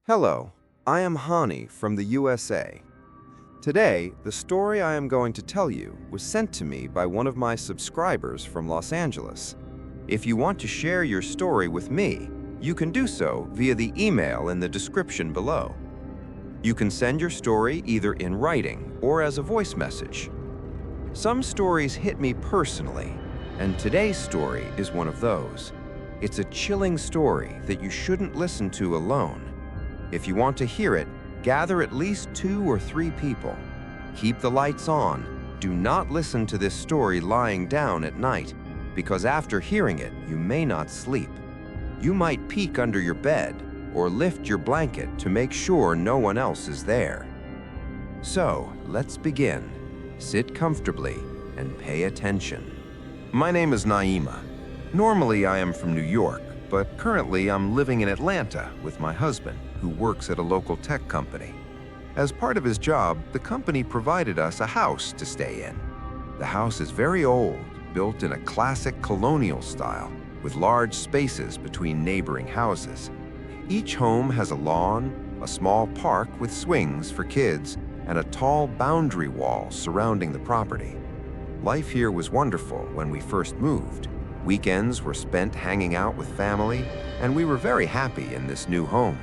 Hello, I am HAANI from the USA. Today, the story I am going to tell you was sent to me by one of my subscribers from Los Angeles. If you want to share your story with me, you can do so via the email in the description below. You can send your story either in writing or as a voice message. Some stories hit me personally, and today's story is one of those. It's a chilling story that you shouldn't listen to alone. If you want to hear it, gather at least 2 or 3 people. Keep the lights on. Do not listen to this story lying down at night, because after hearing it, you may not sleep. You might peek under your bed or lift your blanket to make sure no one else is there. So, let's begin. Sit comfortably and pay attention. My name is Naima. Normally, I am from New York, but currently I'm living in Atlanta with my husband, who works at a local tech company. As part of his job, the company provided us a house to stay in. The house is very old, built in a classic colonial style, with large spaces between neighboring houses. Each home has a lawn, a small park with swings for kids, and a tall boundary wall surrounding the property. Life here was wonderful when we first moved. Weekends were spent hanging out with family, and we were very happy in this new home.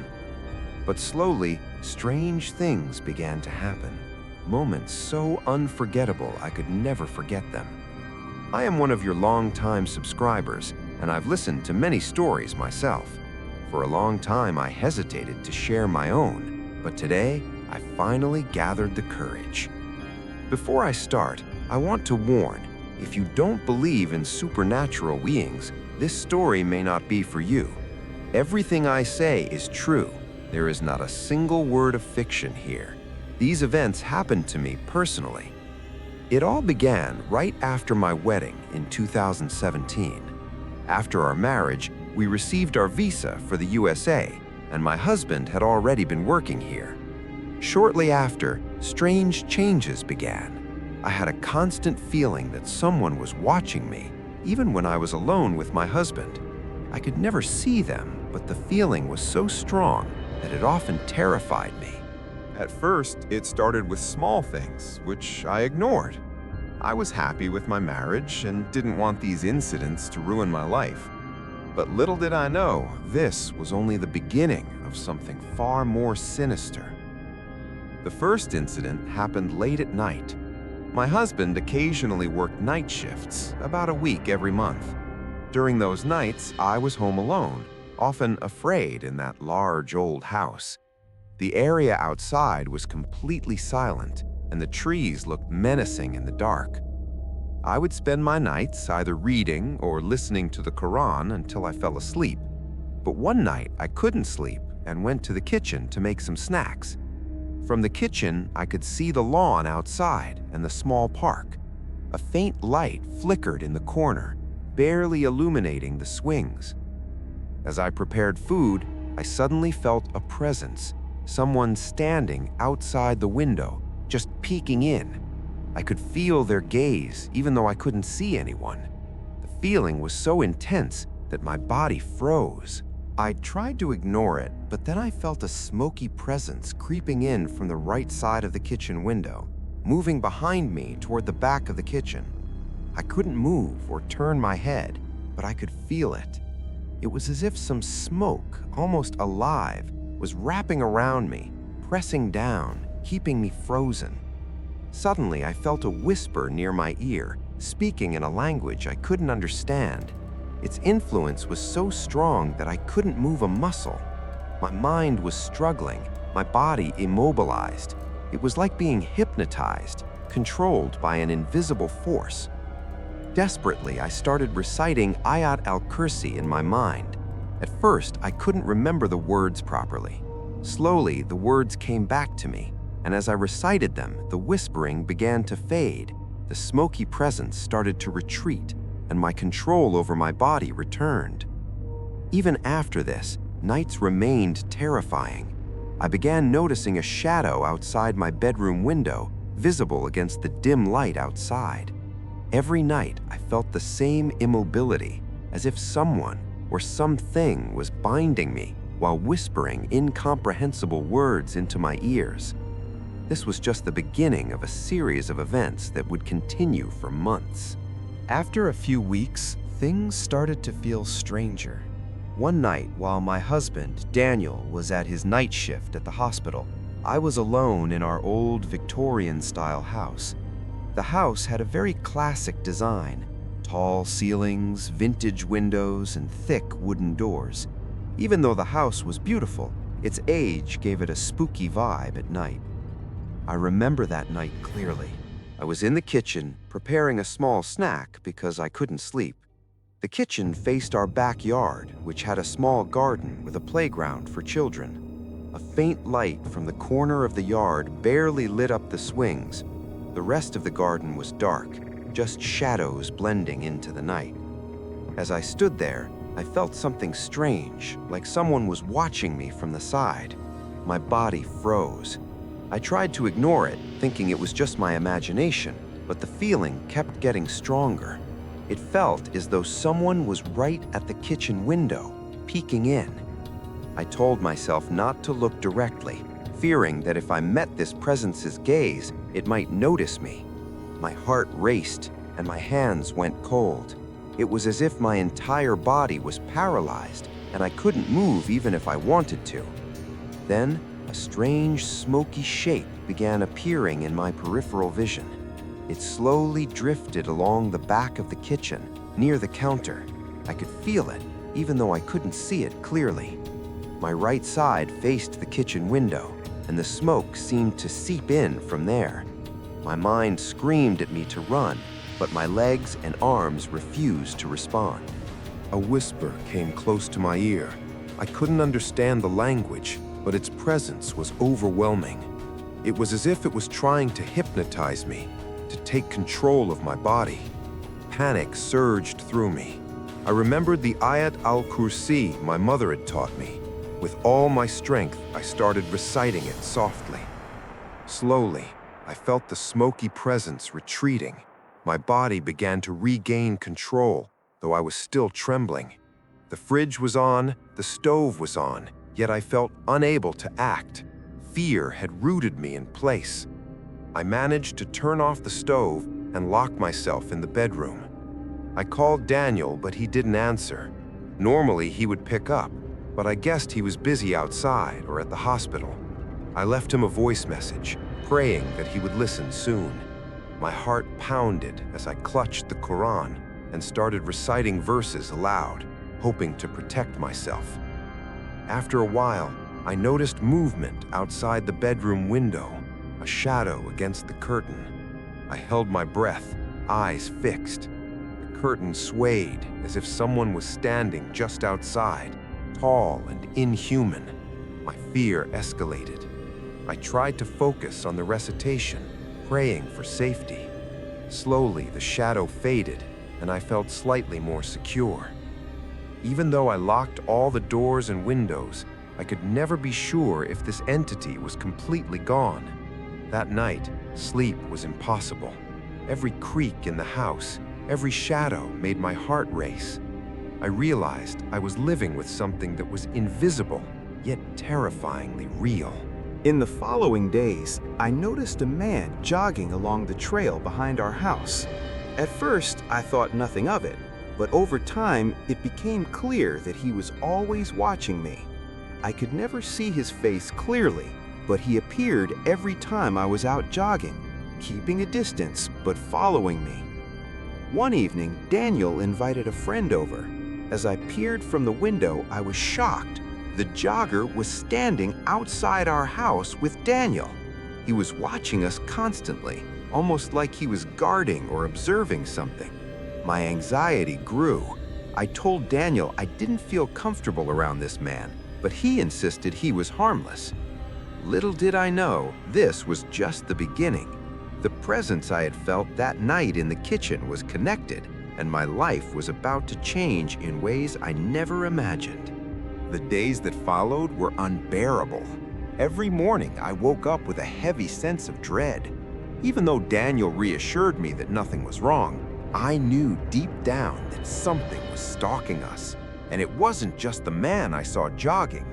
But slowly, strange things began to happen. Moments so unforgettable I could never forget them. I am one of your longtime subscribers, and I've listened to many stories myself. For a long time, I hesitated to share my own, but today, I finally gathered the courage. Before I start, I want to warn, if you don't believe in supernatural beings, this story may not be for you. Everything I say is true. There is not a single word of fiction here. These events happened to me personally. It all began right after my wedding in 2017. After our marriage, we received our visa for the USA, and my husband had already been working here. Shortly after, strange changes began. I had a constant feeling that someone was watching me, even when I was alone with my husband. I could never see them, but the feeling was so strong that it often terrified me. At first, it started with small things, which I ignored. I was happy with my marriage and didn't want these incidents to ruin my life. But little did I know, this was only the beginning of something far more sinister. The first incident happened late at night. My husband occasionally worked night shifts, about a week every month. During those nights, I was home alone, often afraid in that large old house. The area outside was completely silent, and the trees looked menacing in the dark. I would spend my nights either reading or listening to the Quran until I fell asleep. But one night, I couldn't sleep and went to the kitchen to make some snacks. From the kitchen, I could see the lawn outside and the small park. A faint light flickered in the corner, barely illuminating the swings. As I prepared food, I suddenly felt a presence, someone standing outside the window, just peeking in. I could feel their gaze, even though I couldn't see anyone. The feeling was so intense that my body froze. I tried to ignore it, but then I felt a smoky presence creeping in from the right side of the kitchen window, moving behind me toward the back of the kitchen. I couldn't move or turn my head, but I could feel it. It was as if some smoke, almost alive, was wrapping around me, pressing down, keeping me frozen. Suddenly, I felt a whisper near my ear, speaking in a language I couldn't understand. Its influence was so strong that I couldn't move a muscle. My mind was struggling, my body immobilized. It was like being hypnotized, controlled by an invisible force. Desperately, I started reciting Ayat al-Kursi in my mind. At first, I couldn't remember the words properly. Slowly, the words came back to me, and as I recited them, the whispering began to fade. The smoky presence started to retreat, and my control over my body returned. Even after this, nights remained terrifying. I began noticing a shadow outside my bedroom window, visible against the dim light outside. Every night, I felt the same immobility, as if someone or something was binding me, while whispering incomprehensible words into my ears. This was just the beginning of a series of events that would continue for months. After a few weeks, things started to feel stranger. One night, while my husband, Daniel, was at his night shift at the hospital, I was alone in our old Victorian-style house. The house had a very classic design: tall ceilings, vintage windows, and thick wooden doors. Even though the house was beautiful, its age gave it a spooky vibe at night. I remember that night clearly. I was in the kitchen, preparing a small snack because I couldn't sleep. The kitchen faced our backyard, which had a small garden with a playground for children. A faint light from the corner of the yard barely lit up the swings. The rest of the garden was dark, just shadows blending into the night. As I stood there, I felt something strange, like someone was watching me from the side. My body froze. I tried to ignore it, thinking it was just my imagination, but the feeling kept getting stronger. It felt as though someone was right at the kitchen window, peeking in. I told myself not to look directly, fearing that if I met this presence's gaze, it might notice me. My heart raced, and my hands went cold. It was as if my entire body was paralyzed, and I couldn't move even if I wanted to. Then, a strange, smoky shape began appearing in my peripheral vision. It slowly drifted along the back of the kitchen, near the counter. I could feel it, even though I couldn't see it clearly. My right side faced the kitchen window, and the smoke seemed to seep in from there. My mind screamed at me to run, but my legs and arms refused to respond. A whisper came close to my ear. I couldn't understand the language, but its presence was overwhelming. It was as if it was trying to hypnotize me, to take control of my body. Panic surged through me. I remembered the Ayat al-Kursi my mother had taught me. With all my strength, I started reciting it softly. Slowly, I felt the smoky presence retreating. My body began to regain control, though I was still trembling. The fridge was on, the stove was on, yet I felt unable to act. Fear had rooted me in place. I managed to turn off the stove and lock myself in the bedroom. I called Daniel, but he didn't answer. Normally, he would pick up, but I guessed he was busy outside or at the hospital. I left him a voice message, praying that he would listen soon. My heart pounded as I clutched the Quran and started reciting verses aloud, hoping to protect myself. After a while, I noticed movement outside the bedroom window, a shadow against the curtain. I held my breath, eyes fixed. The curtain swayed as if someone was standing just outside, tall and inhuman. My fear escalated. I tried to focus on the recitation, praying for safety. Slowly, the shadow faded, and I felt slightly more secure. Even though I locked all the doors and windows, I could never be sure if this entity was completely gone. That night, sleep was impossible. Every creak in the house, every shadow made my heart race. I realized I was living with something that was invisible, yet terrifyingly real. In the following days, I noticed a man jogging along the trail behind our house. At first, I thought nothing of it, but over time, it became clear that he was always watching me. I could never see his face clearly, but he appeared every time I was out jogging, keeping a distance but following me. One evening, Daniel invited a friend over. As I peered from the window, I was shocked. The jogger was standing outside our house with Daniel. He was watching us constantly, almost like he was guarding or observing something. My anxiety grew. I told Daniel I didn't feel comfortable around this man, but he insisted he was harmless. Little did I know, this was just the beginning. The presence I had felt that night in the kitchen was connected, and my life was about to change in ways I never imagined. The days that followed were unbearable. Every morning, I woke up with a heavy sense of dread. Even though Daniel reassured me that nothing was wrong, I knew deep down that something was stalking us. And it wasn't just the man I saw jogging.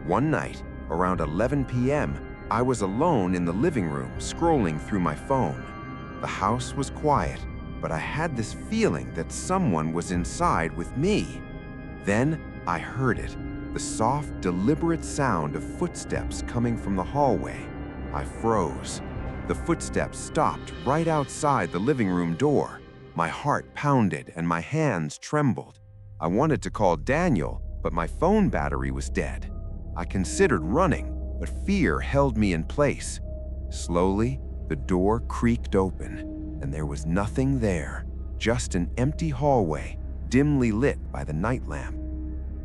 One night, around 11 p.m., I was alone in the living room scrolling through my phone. The house was quiet, but I had this feeling that someone was inside with me. Then I heard it, the soft, deliberate sound of footsteps coming from the hallway. I froze. The footsteps stopped right outside the living room door. My heart pounded and my hands trembled. I wanted to call Daniel, but my phone battery was dead. I considered running, but fear held me in place. Slowly, the door creaked open, and there was nothing there, just an empty hallway, dimly lit by the night lamp.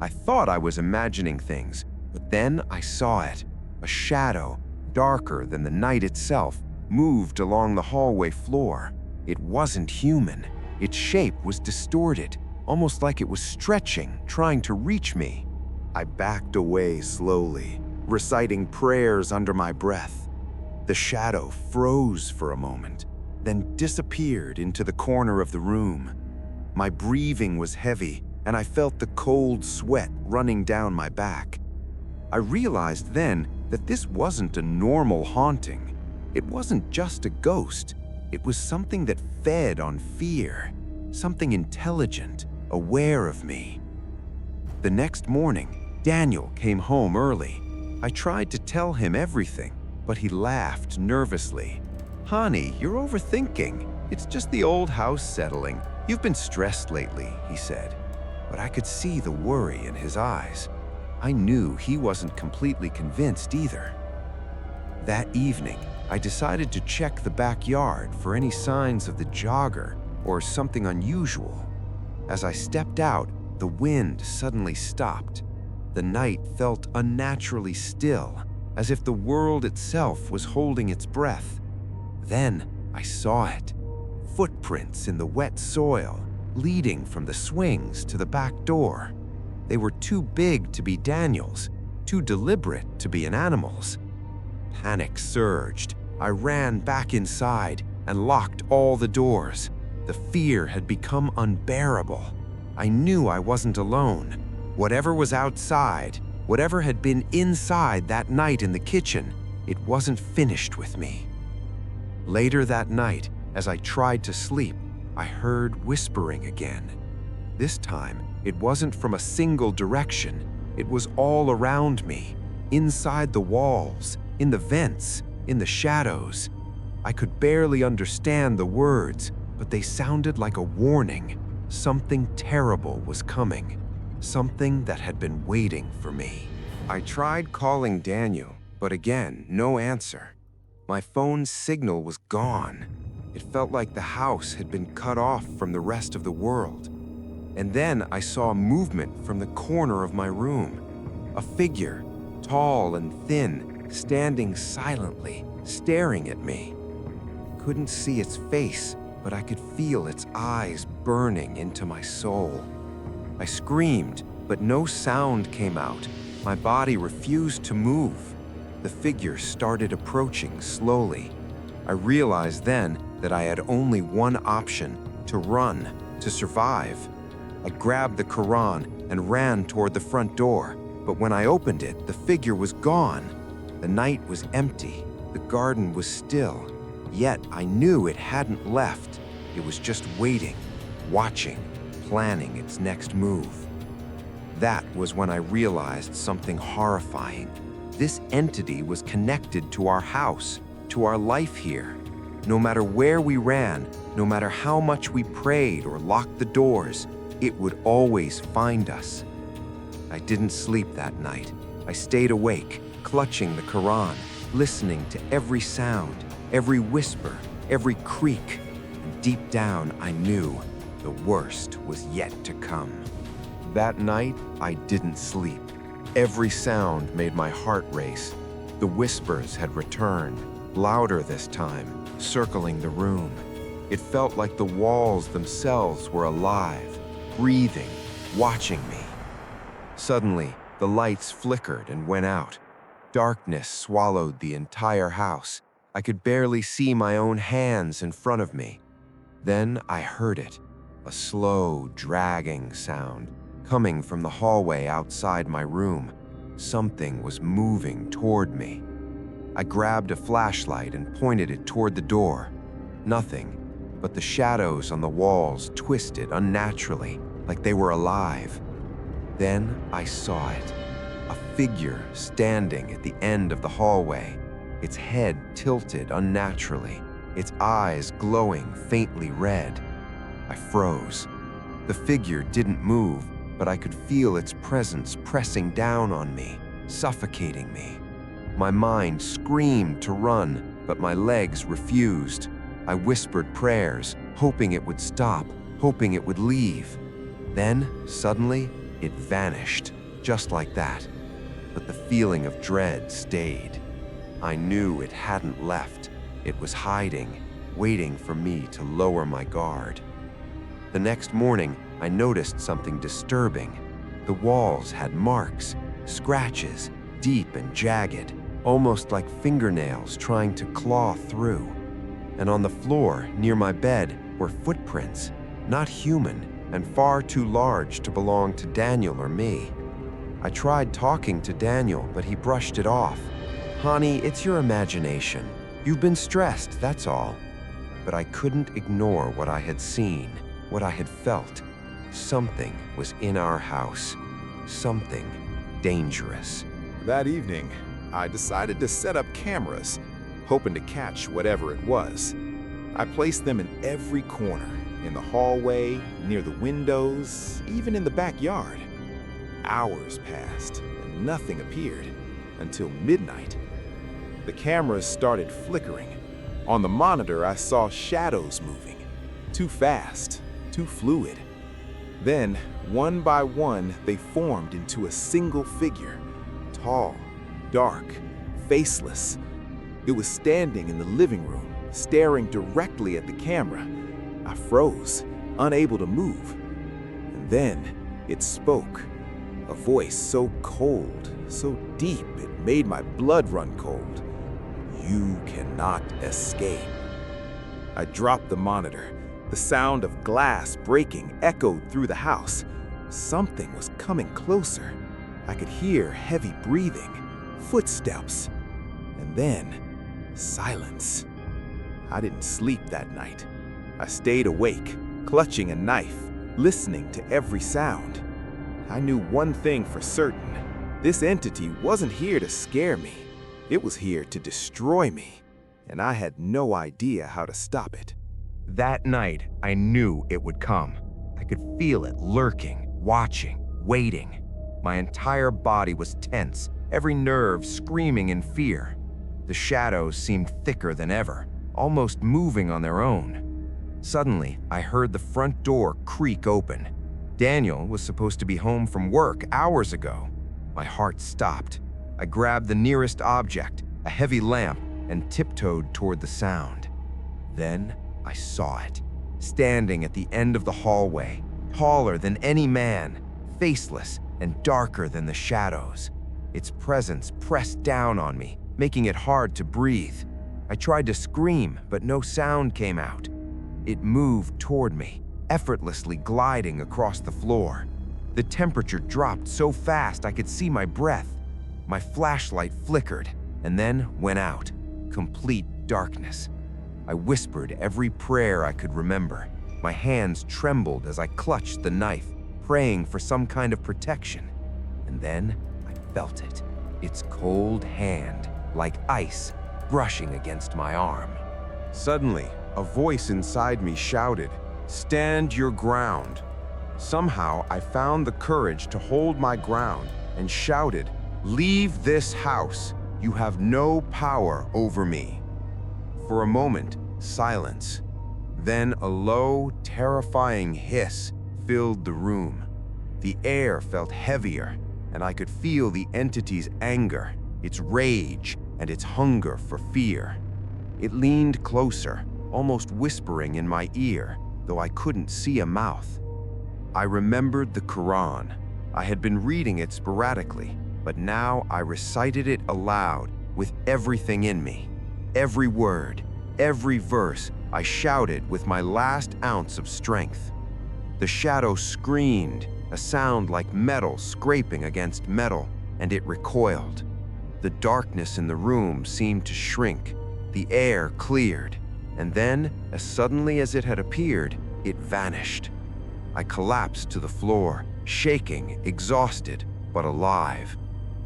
I thought I was imagining things, but then I saw it. A shadow, darker than the night itself, moved along the hallway floor. It wasn't human. Its shape was distorted, almost like it was stretching, trying to reach me. I backed away slowly, reciting prayers under my breath. The shadow froze for a moment, then disappeared into the corner of the room. My breathing was heavy, and I felt the cold sweat running down my back. I realized then that this wasn't a normal haunting. It wasn't just a ghost. It was something that fed on fear, something intelligent, aware of me. The next morning, Daniel came home early. I tried to tell him everything, but he laughed nervously. "Honey, you're overthinking. It's just the old house settling. You've been stressed lately," he said. But I could see the worry in his eyes. I knew he wasn't completely convinced either. That evening, I decided to check the backyard for any signs of the jogger or something unusual. As I stepped out, the wind suddenly stopped. The night felt unnaturally still, as if the world itself was holding its breath. Then I saw it. Footprints in the wet soil, leading from the swings to the back door. They were too big to be Daniel's, too deliberate to be an animal's. Panic surged. I ran back inside and locked all the doors. The fear had become unbearable. I knew I wasn't alone. Whatever was outside, whatever had been inside that night in the kitchen, it wasn't finished with me. Later that night, as I tried to sleep, I heard whispering again. This time, it wasn't from a single direction. It was all around me, inside the walls, in the vents, in the shadows. I could barely understand the words, but they sounded like a warning. Something terrible was coming, something that had been waiting for me. I tried calling Daniel, but again, no answer. My phone's signal was gone. It felt like the house had been cut off from the rest of the world. And then I saw movement from the corner of my room. A figure, tall and thin, standing silently, staring at me. I couldn't see its face, but I could feel its eyes burning into my soul. I screamed, but no sound came out. My body refused to move. The figure started approaching slowly. I realized then that I had only one option: to run, to survive. I grabbed the Quran and ran toward the front door, but when I opened it, the figure was gone. The night was empty. The garden was still. Yet I knew it hadn't left. It was just waiting, watching, planning its next move. That was when I realized something horrifying. This entity was connected to our house, to our life here. No matter where we ran, no matter how much we prayed or locked the doors, it would always find us. I didn't sleep that night. I stayed awake, clutching the Quran, listening to every sound, every whisper, every creak. And deep down, I knew the worst was yet to come. That night, I didn't sleep. Every sound made my heart race. The whispers had returned, louder this time, circling the room. It felt like the walls themselves were alive, breathing, watching me. Suddenly, the lights flickered and went out. Darkness swallowed the entire house. I could barely see my own hands in front of me. Then I heard it, a slow, dragging sound, coming from the hallway outside my room. Something was moving toward me. I grabbed a flashlight and pointed it toward the door. Nothing, but the shadows on the walls twisted unnaturally, like they were alive. Then I saw it. A figure standing at the end of the hallway, its head tilted unnaturally, its eyes glowing faintly red. I froze. The figure didn't move, but I could feel its presence pressing down on me, suffocating me. My mind screamed to run, but my legs refused. I whispered prayers, hoping it would stop, hoping it would leave. Then, suddenly, it vanished, just like that. But the feeling of dread stayed. I knew it hadn't left. It was hiding, waiting for me to lower my guard. The next morning, I noticed something disturbing. The walls had marks, scratches, deep and jagged, almost like fingernails trying to claw through. And on the floor, near my bed, were footprints, not human, and far too large to belong to Daniel or me. I tried talking to Daniel, but he brushed it off. "Honey, it's your imagination. You've been stressed, that's all." But I couldn't ignore what I had seen, what I had felt. Something was in our house. Something dangerous. That evening, I decided to set up cameras, hoping to catch whatever it was. I placed them in every corner, in the hallway, near the windows, even in the backyard. Hours passed, and nothing appeared, until midnight. The cameras started flickering. On the monitor, I saw shadows moving. Too fast, too fluid. Then, one by one, they formed into a single figure. Tall, dark, faceless. It was standing in the living room, staring directly at the camera. I froze, unable to move. And then, it spoke. A voice so cold, so deep, it made my blood run cold. "You cannot escape." I dropped the monitor. The sound of glass breaking echoed through the house. Something was coming closer. I could hear heavy breathing, footsteps, and then silence. I didn't sleep that night. I stayed awake, clutching a knife, listening to every sound. I knew one thing for certain. This entity wasn't here to scare me. It was here to destroy me, and I had no idea how to stop it. That night, I knew it would come. I could feel it lurking, watching, waiting. My entire body was tense, every nerve screaming in fear. The shadows seemed thicker than ever, almost moving on their own. Suddenly, I heard the front door creak open. Daniel was supposed to be home from work hours ago. My heart stopped. I grabbed the nearest object, a heavy lamp, and tiptoed toward the sound. Then I saw it, standing at the end of the hallway, taller than any man, faceless and darker than the shadows. Its presence pressed down on me, making it hard to breathe. I tried to scream, but no sound came out. It moved toward me, effortlessly gliding across the floor. The temperature dropped so fast I could see my breath. My flashlight flickered and then went out. Complete darkness. I whispered every prayer I could remember. My hands trembled as I clutched the knife, praying for some kind of protection. And then I felt it. Its cold hand, like ice, brushing against my arm. Suddenly, a voice inside me shouted, "Stand your ground." Somehow, I found the courage to hold my ground and shouted, "Leave this house. You have no power over me." For a moment, silence. Then a low, terrifying hiss filled the room. The air felt heavier, and I could feel the entity's anger, its rage, and its hunger for fear. It leaned closer, almost whispering in my ear, though I couldn't see a mouth. I remembered the Quran. I had been reading it sporadically, but now I recited it aloud with everything in me. Every word, every verse, I shouted with my last ounce of strength. The shadow screamed, a sound like metal scraping against metal, and it recoiled. The darkness in the room seemed to shrink. The air cleared, and then, as suddenly as it had appeared, it vanished. I collapsed to the floor, shaking, exhausted, but alive.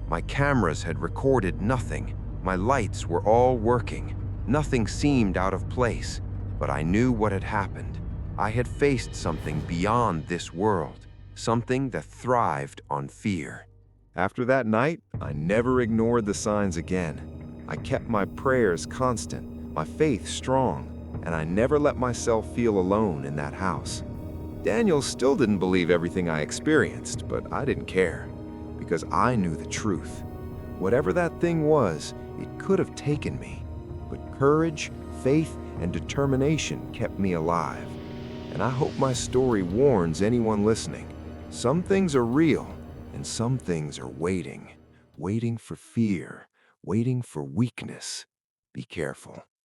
My cameras had recorded nothing. My lights were all working. Nothing seemed out of place, but I knew what had happened. I had faced something beyond this world, something that thrived on fear. After that night, I never ignored the signs again. I kept my prayers constant, my faith strong, and I never let myself feel alone in that house. Daniel still didn't believe everything I experienced, but I didn't care, because I knew the truth. Whatever that thing was, it could have taken me, but courage, faith, and determination kept me alive. And I hope my story warns anyone listening. Some things are real, and some things are waiting for fear, waiting for weakness. Be careful.